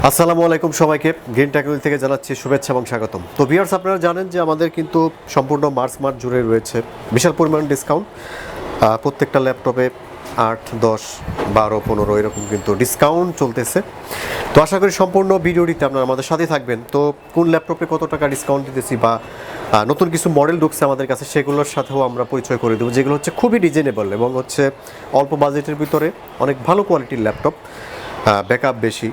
আসসালামু আলাইকুম সবাইকে গ্রিন টেকনোলজি থেকে জানাচ্ছি শুভেচ্ছা এবং স্বাগতম। তো ভিউয়ার্স, আপনারা জানেন যে আমাদের কিন্তু সম্পূর্ণ মার্চ মাস জুড়ে রয়েছে বিশাল পরিমাণ ডিসকাউন্ট। প্রত্যেকটা ল্যাপটপে 8, 10, 12, 15 এরকম কিন্তু ডিসকাউন্ট চলতেছে। তো আশা করি সম্পূর্ণ ভিডিওটিতে আপনারা আমাদের সাথে থাকবেন। তো কোন ল্যাপটপে কত টাকা ডিসকাউন্ট দিতেছি বা নতুন কিছু মডেল ঢুকছে আমাদের কাছে, সেগুলোর সাথেও আমরা পরিচয় করে দেবো, যেগুলো হচ্ছে খুবই রিজনেবল এবং হচ্ছে অল্প বাজেটের ভিতরে অনেক ভালো কোয়ালিটির ল্যাপটপ, ব্যাকআপ বেশি,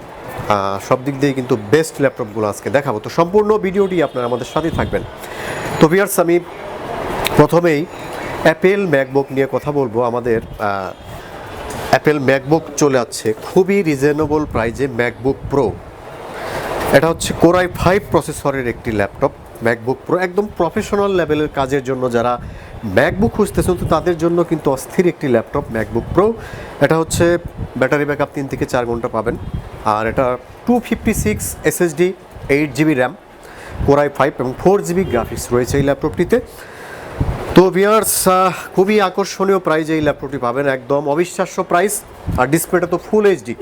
সব দিক দিয়ে কিন্তু বেস্ট ল্যাপটপগুলো আজকে দেখাবো। তো সম্পূর্ণ ভিডিওটি আপনারা আমাদের সাথেই থাকবেন। তো ভিউয়ার্স, আমি প্রথমেই অ্যাপেল ম্যাকবুক নিয়ে কথা বলবো। আমাদের অ্যাপেল ম্যাকবুক চলে আসছে খুবই রিজনেবল প্রাইজে, ম্যাকবুক প্রো। এটা হচ্ছে কোর i5 প্রসেসরের একটি ল্যাপটপ। ম্যাকবুক প্রো একদম প্রফেশনাল লেভেলের কাজের জন্য যারা ম্যাকবুক খুঁজতেছেন, তো তাদের জন্য কিন্তু অস্থির একটি ল্যাপটপ ম্যাকবুক প্রো। এটা হচ্ছে ব্যাটারি ব্যাকআপ 3 থেকে 4 ঘন্টা পাবেন। আর এটা 256 SSD, 8GB RAM, core i5 এবং 4GB গ্রাফিক্স রয়েছে এই ল্যাপটপটিতে। তো ভিউয়ার্স, খুবই আকর্ষণীয় প্রাইজে এই ল্যাপটপটি পাবেন, একদম অবিশ্বাস্য প্রাইস। আর ডিসপ্লেটা তো ফুল এইচডি,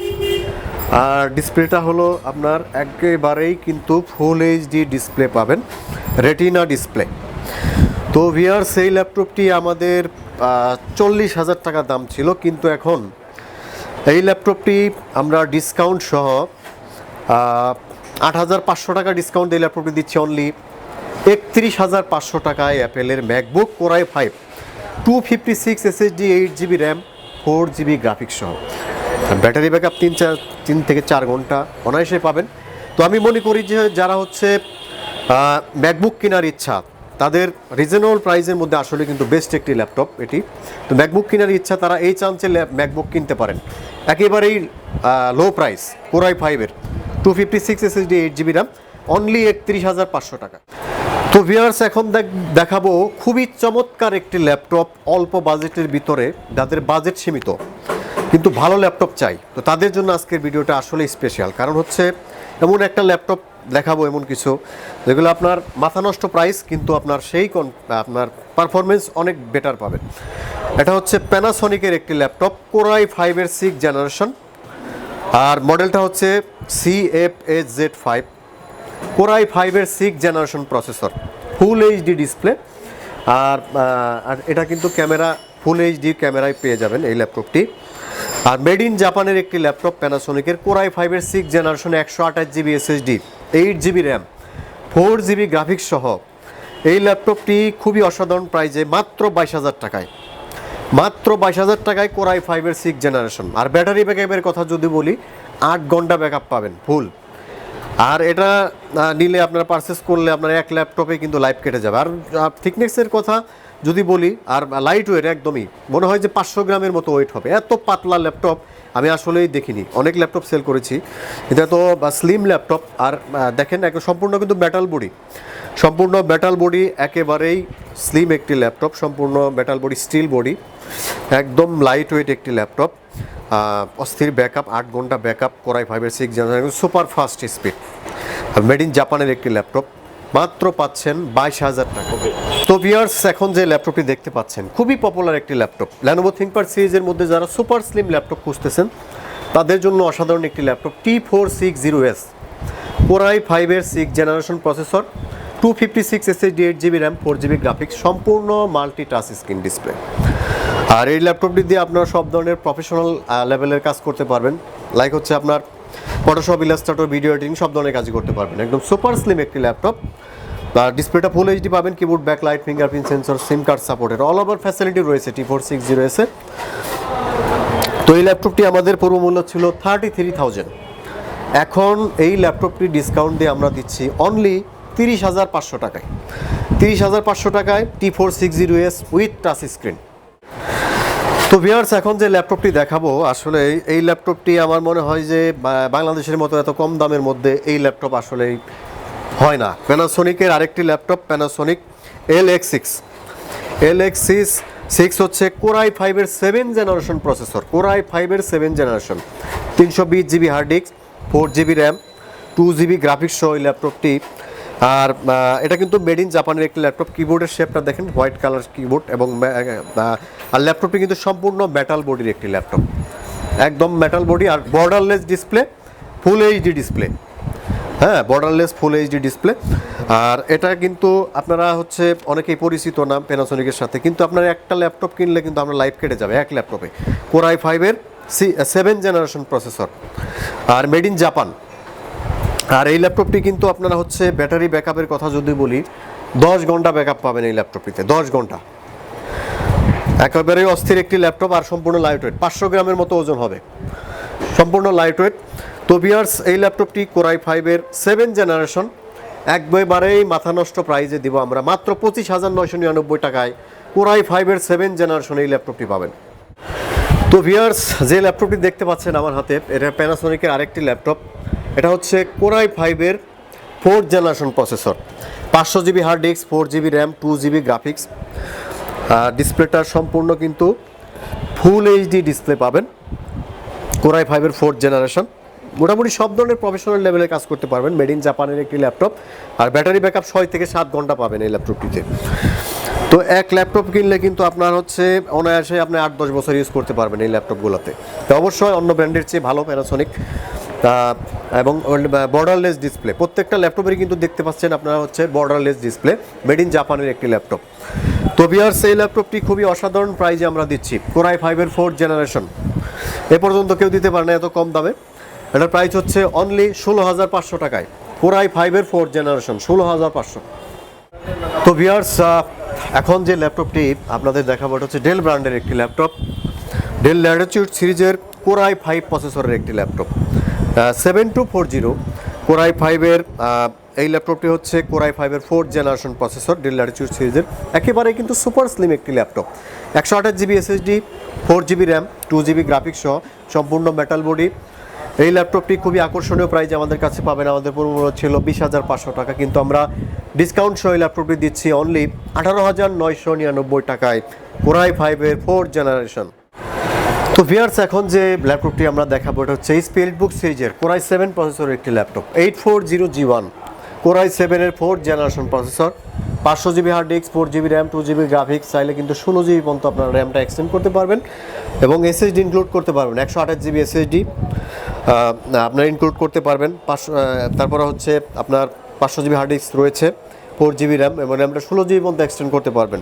আর ডিসপ্লেটা হলো আপনার একেবারেই কিন্তু ফুল এইচডি ডিসপ্লে পাবেন, রেটিনা ডিসপ্লে। তো ভিউয়ার্স, এই ল্যাপটপটি আমাদের 40,000 টাকা দাম ছিল, কিন্তু এখন এই ল্যাপটপটি আমরা ডিসকাউন্ট সহ 8,500 টাকা ডিসকাউন্ট এই ল্যাপটপটি দিচ্ছি অনলি 31,500 টাকায়। অ্যাপেলের MacBook core i5 256 SSD, 8GB RAM, 4GB graphics সহ, ব্যাটারি ব্যাকআপ 3 থেকে 4 ঘন্টা অনায়াসে পাবেন। তো আমি মনে করি যে যারা হচ্ছে ম্যাকবুক কেনার ইচ্ছা, তাদের রিজনেবল প্রাইসের মধ্যে আসলে কিন্তু বেস্ট একটি ল্যাপটপ এটি। তো ম্যাকবুক কেনার ইচ্ছা তারা এই চান্সে ম্যাকবুক কিনতে পারেন, একেবারেই লো প্রাইস। কোর i5-এর 256 SSD, 8GB র্যাম, অনলি 31,500 টাকা। তো ভিউয়ার্স, এখন দেখাবো খুবই চমৎকার একটি ল্যাপটপ অল্প বাজেটের ভিতরে। যাদের বাজেট সীমিত কিন্তু ভালো ল্যাপটপ চাই, তো তাদের জন্য আজকের ভিডিওটা আসলে স্পেশাল। কারণ হচ্ছে এমন একটা ল্যাপটপ দেখাবো, এমন কিছু যেগুলো আপনার মাথা নষ্ট প্রাইস, কিন্তু আপনার আপনার পারফরমেন্স অনেক বেটার পাবেন। এটা হচ্ছে প্যানাসনিকের একটি ল্যাপটপ, কোর i5-এর 6th জেনারেশন, আর মডেলটা হচ্ছে CFHZ5। কোর i5-এর 6th generation processor, full HD display. আর এটা কিন্তু ক্যামেরা ফুল এইচডি ক্যামেরায় পেয়ে যাবেন এই ল্যাপটপটি। আর মেড ইন জাপানের একটি ল্যাপটপ প্যানাসোনিকের, কোর i5-এর 6th generation, 128GB SSD, 8GB RAM, 4GB graphics সহ এই ল্যাপটপটি খুবই অসাধারণ প্রাইজে, মাত্র 22,000 টাকায়। মাত্র 22,000 টাকায় কোর i5-এর 6th জেনারেশন। আর ব্যাটারি ব্যাকআপের কথা যদি বলি, 8 ঘন্টা ব্যাকআপ পাবেন ফুল। আর এটা নিলে আপনার পারচেস করলে আপনার এক ল্যাপটপে কিন্তু লাইফ কেটে যাবে। আর থিকনেসের কথা যদি বলি, আর লাইট ওয়েট, একদমই মনে হয় যে 500 গ্রামের মতো ওয়েট হবে। এত পাতলা ল্যাপটপ আমি আসলেই দেখিনি, অনেক ল্যাপটপ সেল করেছি, এটা তো স্লিম ল্যাপটপ। আর দেখেন, সম্পূর্ণ কিন্তু মেটাল বডি, সম্পূর্ণ মেটাল বডি, একেবারেই স্লিম একটি ল্যাপটপ, সম্পূর্ণ মেটাল বডি, স্টিল বডি, একদম লাইট ওয়েট একটি ল্যাপটপ। অস্থির ব্যাকআপ, 8 ঘন্টা ব্যাকআপ, কোর i5-এর 6th generation, super fast speed, made in জাপানের একটি ল্যাপটপ। মাত্র পাচ্ছেন 22,000 টাকা। তো ভিউয়ার্স, এখন যে ল্যাপটপটি দেখতে পাচ্ছেন খুবই পপুলার একটি ল্যাপটপ। Lenovo ThinkPad সিরিজের মধ্যে যারা সুপার স্লিম ল্যাপটপ খুঁজতেছেন, তাদের জন্য অসাধারণ একটি ল্যাপটপ, T460S, কোর i5-এর 6th generation processor, 256 SSD, 8GB RAM, 4GB graphics, সম্পূর্ণ মাল্টি টাচ স্ক্রিন ডিসপ্লে। আর এই ল্যাপটপটি দিয়ে আপনার সব ধরনের প্রফেশনাল লেভেলের কাজ করতে পারবেন, লাইক হচ্ছে আপনার ফটোশপ, ইলাস্ট্রেটর, ভিডিও এডিটিং, সব ধরনের কাজই করতে পারবেন। একদম সুপার স্লিম একটি ল্যাপটপ। আর ডিসপ্লেটা ফুল এইচডি পাবেন, keyboard, backlight, fingerprint sensor, SIM card সাপোর্টের অল ওভার ফ্যাসিলিটি রয়েছে T460S-এ। তো এই ল্যাপটপটি আমাদের পূর্ব মূল্য ছিল 33,000। এখন এই ল্যাপটপটি ডিসকাউন্ট দিয়ে আমরা দিচ্ছি অনলি 30,500 টাকায়। 30,500 টাকায় T460S উইথ টাচ স্ক্রিন। তো ভিউয়ার্স, এখন যে ল্যাপটপটি দেখাবো, আসলে এই ল্যাপটপটি আমার মনে হয় যে বাংলাদেশের মতো এত কম দামের মধ্যে এই ল্যাপটপ আসলেই হয় না। প্যানাসোনিকের আরেকটি ল্যাপটপ, প্যানাসোনিক LX6 হচ্ছে কোর i5-এর 7th জেনারেশন প্রসেসর, কোর i5-এর 7th generation, 320GB hard disk, 4GB RAM, 2GB graphics সহ এই ল্যাপটপটি। আর এটা কিন্তু মেড ইন জাপানের একটি ল্যাপটপ। কিবোর্ডের শেপটা দেখেন, হোয়াইট কালার কিবোর্ড, এবং আর ল্যাপটপটি কিন্তু সম্পূর্ণ মেটাল বডির একটি ল্যাপটপ, একদম মেটাল বডি আর borderless display. Full HD display, হ্যাঁ বর্ডারলেস ফুল এইচডি ডিসপ্লে। আর এটা কিন্তু আপনারা হচ্ছে অনেকেই পরিচিত না প্যানাসোনিকের সাথে, কিন্তু আপনার একটা ল্যাপটপ কিনলে কিন্তু আপনার লাইফ কেটে যাবে এক ল্যাপটপে। কোর i5-এর 7 জেনারেশন প্রসেসর, আর মেড ইন জাপান। আর এই ল্যাপটপটি কিন্তু আপনারা হচ্ছে ব্যাটারি ব্যাকআপের কথা যদি বলি, 10 ঘন্টা ব্যাকআপ পাবেন এই ল্যাপটপটিতে, 10 ঘন্টা। একেবারে অস্থির একটি ল্যাপটপ, আর সম্পূর্ণ লাইট ওয়েট, 500 গ্রামের মতো ওজন হবে, সম্পূর্ণ লাইট ওয়েট। তো ভিউয়ার্স, এই ল্যাপটপটি কোর i5-এর 7 জেনারেশন একবারেই মাথা নষ্ট প্রাইজে দিব আমরা, মাত্র 25,999 টাকায় কোর i5-এর 7 জেনারেশন এই ল্যাপটপটি পাবেন। তো ভিউয়ার্স, যে ল্যাপটপটি দেখতে পাচ্ছেন আমার হাতে, এটা প্যানাসোনিকের আরেকটি ল্যাপটপ। এটা হচ্ছে কোর i5-এর 4th generation processor, 500 GB hard disk, 4 GB RAM, 2 GB graphics. ডিসপ্লেটা সম্পূর্ণ কিন্তু ফুল এইচডি ডিসপ্লে পাবেন। কোর i5-এর 4th জেনারেশন, মোটামুটি সব ধরনের প্রফেশনাল লেভেলে কাজ করতে পারবেন। মেড ইন জাপানের একটি ল্যাপটপ, আর ব্যাটারি ব্যাকআপ 6 থেকে 7 ঘন্টা পাবেন এই ল্যাপটপটিতে। তো এক ল্যাপটপ কিনলে কিন্তু আপনার হচ্ছে অনায়াসে আপনি 8-10 বছর ইউজ করতে পারবেন এই ল্যাপটপগুলোতে। তো অবশ্যই অন্য ব্র্যান্ডের চেয়ে ভালো প্যানাসোনিক, এবং বর্ডারলেস ডিসপ্লে। প্রত্যেকটা ল্যাপটপেরই কিন্তু দেখতে পাচ্ছেন আপনারা হচ্ছে বর্ডারলেস ডিসপ্লে, মেড ইন জাপানের একটি ল্যাপটপ। তো ভিউয়ার্স, এই ল্যাপটপটি খুবই অসাধারণ প্রাইজে আমরা দিচ্ছি, কোর i5-এর 4th জেনারেশন। এ পর্যন্ত কেউ দিতে পারে না এত কম দামে। এটার প্রাইস হচ্ছে অনলি 16,500 টাকায়, কোর i5-এর 4th জেনারেশন, 16,500। তো ভিউয়ার্স, এখন যে ল্যাপটপটি আপনাদের দেখাবো এটা হচ্ছে ডেল ব্র্যান্ডের একটি ল্যাপটপ, ডেল ল্যাটিটিউড সিরিজের কোর i5 প্রসেসরের একটি ল্যাপটপ, 7240 কোর i5-এর। এই ল্যাপটপটি হচ্ছে কোর i5-এর 4th generation processor, Dell Latitude সিরিজের। একেবারে কিন্তু সুপার স্লিম একটি laptop, 128 GB SSD, 4 GB RAM, 2 GB graphics সহ সম্পূর্ণ মেটাল বডি। এই ল্যাপটপটি খুবই আকর্ষণীয় প্রাইজে আমাদের কাছে পাবেন। আমাদের পূর্ব মূল্য ছিল 20,500 টাকা, কিন্তু আমরা ডিসকাউন্ট সহ এই ল্যাপটপটি দিচ্ছি অনলি 18,999 টাকায়, কোর i5-এর 4th জেনারেশন। তো ভিউয়ার্স, এখন যে ল্যাপটপটি আমরা দেখাবো এটা হচ্ছে এইচপি এলিটবুক সিরিজের কোর i7 প্রসেসরের একটি ল্যাপটপ, 840G1 কোর i7-এর 4th generation processor, 500 GB hard disk, 4 GB RAM, 2 GB graphics. চাইলে কিন্তু 16 জিবি পর্যন্ত আপনার র্যামটা এক্সটেন্ড করতে পারবেন, এবং এসএসডি ইনক্লুড করতে পারবেন, 128 জিবি এসএসডি আপনার ইনক্লুড করতে পারবেন। তারপরে হচ্ছে আপনার 500 জিবি হার্ড ডিস্ক রয়েছে, 4 জিবি র্যাম, এবং র্যামটা 16 জিবি পর্যন্ত এক্সটেন্ড করতে পারবেন।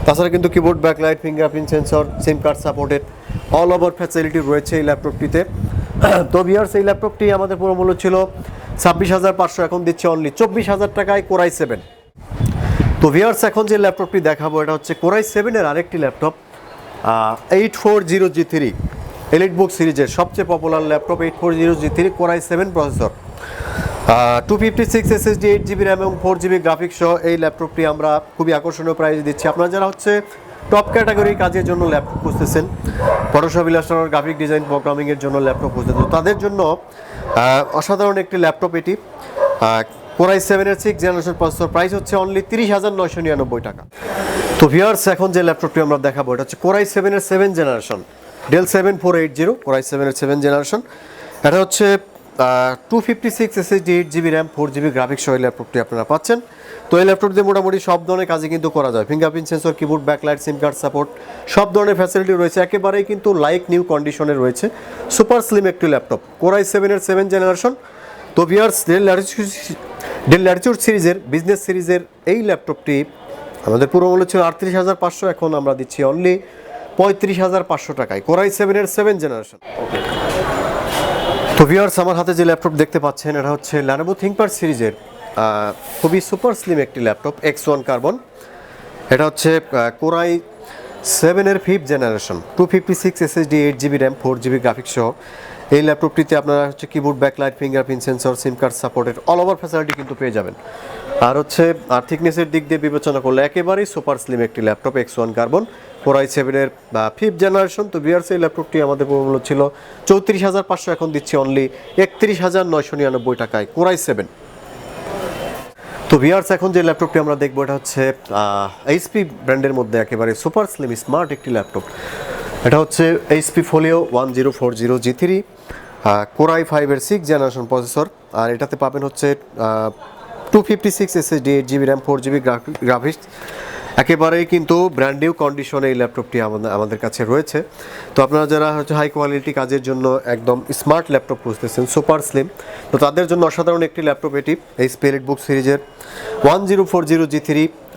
তাছাড়া কিন্তু keyboard, backlight, fingerprint sensor, SIM card supported, all over facility রয়েছে এই ল্যাপটপটিতে। তো ভিউয়ার্স, এই ল্যাপটপটি আমাদের পুরো মূল্য ছিল 26,500, এখন দিচ্ছে অনলি 24,000 টাকায় কোর i7। তো ভিউয়ার্স, এখন যে ল্যাপটপটি দেখাবো এটা হচ্ছে কোর i7-এর আরেকটি ল্যাপটপ, 840G3 এলিটবুক সিরিজের সবচেয়ে popular laptop, 840G3 core i7 processor, 256 SSD, 8 GB RAM এবং 4 জিবি গ্রাফিক্স সহ এই ল্যাপটপটি আমরা খুবই আকর্ষণীয় প্রাইসে দিচ্ছি। আপনারা যারা হচ্ছে টপ ক্যাটাগরি কাজের জন্য ল্যাপটপ খুঁজতেছেন, ফটোশপ, ইলাস্ট্রেটর, গ্রাফিক ডিজাইন, প্রোগ্রামিংয়ের জন্য ল্যাপটপ খুঁজতেছেন, তাদের জন্য অসাধারণ একটি ল্যাপটপ এটি। কোর i7-এর 6th জেনারেশন প্রসেসর, প্রাইস হচ্ছে অনলি 30,999 টাকা। তো ভিউয়ার্স, এখন যে ল্যাপটপটি আমরা দেখাবো এটা হচ্ছে কোর i7-এর 7th জেনারেশন, ডেল 7480 কোর i7-এর 7th জেনারেশন। এটা হচ্ছে 256 SSD, 8 GB RAM, 4 GB graphics সহ এই ল্যাপটপটি আপনারা পাচ্ছেন। তো এই ল্যাপটপ দিয়ে মোটামুটি সব ধরনের কাজই কিন্তু করা যায়, ফিঙ্গারপ্রিন্ট সেন্সর, কিবোর্ড, ব্যাকলাইট, সিম কার্ড সাপোর্ট, সব ধরনের ফ্যাসিলিটি রয়েছে। একেবারেই কিন্তু লাইক নিউ কন্ডিশনে রয়েছে, সুপার স্লিম একটি ল্যাপটপ, কোর i7-এর 7th জেনারেশন। তো ভিউয়ার্স, ডেল ল্যাটিটিউড সিরিজের বিজনেস সিরিজের এই ল্যাপটপটি আমাদের পুরো মূল্য ছিল 38,500, এখন আমরা দিচ্ছি অনলি 35,500 টাকায়, কোর i7-এর 7th জেনারেশন। তো ভিউয়ার্স, আমার হাতে যে ল্যাপটপ দেখতে পাচ্ছেন এটা হচ্ছে লেনোভো থিংকপ্যাড সিরিজের খুবই সুপার স্লিম একটি ল্যাপটপ, X1 কার্বন। এটা হচ্ছে কোর i7-এর 5th generation, 256 SSD, 8 GB RAM, 4 GB graphics সহ এই ল্যাপটপটিতে আপনারা হচ্ছে keyboard, backlight, fingerprint sensor, SIM card supported all over facility কিন্তু পেয়ে যাবেন। আর হচ্ছে থিকনেসের দিক দিয়ে বিবেচনা করলে একেবারেই সুপার স্লিম একটি ল্যাপটপ, X1 কার্বন, কোর i7-এর 5th জেনারেশন। তো ভিউয়ার্স, এই ল্যাপটপটি আমাদের মূল্য ছিল 34,500, এখন দিচ্ছি অনলি 31,999 টাকায়, কোর i7। তো ভিউয়ার্স, এখন যে ল্যাপটপটি আমরা দেখবো এটা হচ্ছে এইচপি ব্র্যান্ডের মধ্যে একেবারে সুপার স্লিম স্মার্ট একটি ল্যাপটপ। এটা হচ্ছে এইচপি ফোলিও 1040G3 কোর i5-এর 6th জেনারেশন প্রসেসর, আর এটাতে পাবেন হচ্ছে 256 SSD, 8 GB RAM, 4 GB graphics. একেবারেই কিন্তু ব্র্যান্ড নিউ কন্ডিশনে এই ল্যাপটপটি আমাদের কাছে রয়েছে। তো আপনারা যারা হচ্ছে হাই কোয়ালিটি কাজের জন্য একদম স্মার্ট ল্যাপটপ খুঁজতেছেন, সুপার স্লিম, তো তাদের জন্য অসাধারণ একটি ল্যাপটপ এটি। এই স্পিরিট বুক সিরিজের 1040G3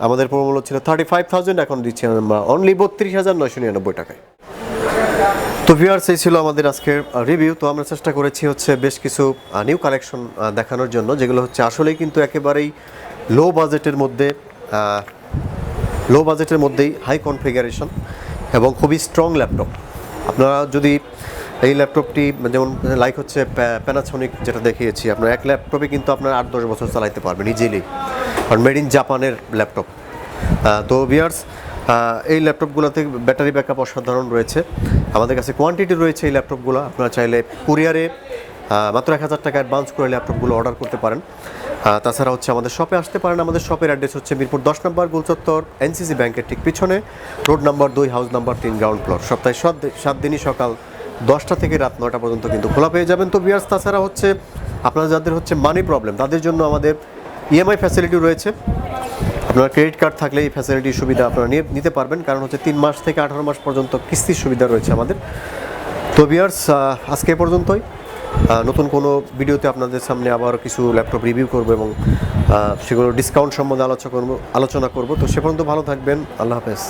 আমাদের প্রমূল্য ছিল 35,000, এখন দিচ্ছি আমরা অনলি 32,999 টাকায়। তো ভিউয়ার্স, এই ছিল আমাদের আজকের রিভিউ। তো আমরা চেষ্টা করেছি হচ্ছে বেশ কিছু নিউ কালেকশন দেখানোর জন্য, যেগুলো হচ্ছে আসলেই কিন্তু একেবারেই লো বাজেটের মধ্যেই হাই কনফিগারেশন এবং খুবই স্ট্রং ল্যাপটপ। আপনারা যদি এই ল্যাপটপটি যেমন লাইক হচ্ছে প্যানাসোনিক যেটা দেখিয়েছি, আপনার এক ল্যাপটপে কিন্তু আপনার 8-10 বছর চালাইতে পারবেন ইজিলি, কারণ মেড ইন জাপানের ল্যাপটপ। তো ভিউয়ার্স, এই ল্যাপটপগুলোতে ব্যাটারি ব্যাকআপ অসাধারণ রয়েছে। আমাদের কাছে কোয়ান্টিটি রয়েছে এই ল্যাপটপগুলো। আপনারা চাইলে কুরিয়ারে মাত্র 1,000 টাকা অ্যাডভান্স করে ল্যাপটপগুলো অর্ডার করতে পারেন। তাছাড়া হচ্ছে আমাদের শপে আসতে পারেন। আমাদের শপের অ্যাড্রেস হচ্ছে মিরপুর 10 নম্বর গোলচত্বর, এনসিসি ব্যাংকের ঠিক পিছনে, road number 2, house number 3, ground floor. সপ্তাহে 7 দিনই সকাল 10টা থেকে রাত 9টা পর্যন্ত কিন্তু খোলা পেয়ে যাবেন। তো ভিউয়ার্স, তাছাড়া হচ্ছে আপনারা যাদের হচ্ছে মানি প্রবলেম, তাদের জন্য আমাদের ইএমআই ফ্যাসিলিটি রয়েছে। আপনার ক্রেডিট কার্ড থাকলে এই ফ্যাসিলিটির সুবিধা আপনারা নিতে পারবেন, কারণ হচ্ছে 3 মাস থেকে 18 মাস পর্যন্ত কিস্তির সুবিধা রয়েছে আমাদের। তো ভিউয়ার্স, আজকে এ পর্যন্তই। নতুন কোনো ভিডিওতে আপনাদের সামনে আবার কিছু ল্যাপটপ রিভিউ করব এবং সেগুলো ডিসকাউন্ট সম্বন্ধে আলোচনা করব। তো সে পর্যন্ত ভালো থাকবেন। আল্লাহ হাফেজ।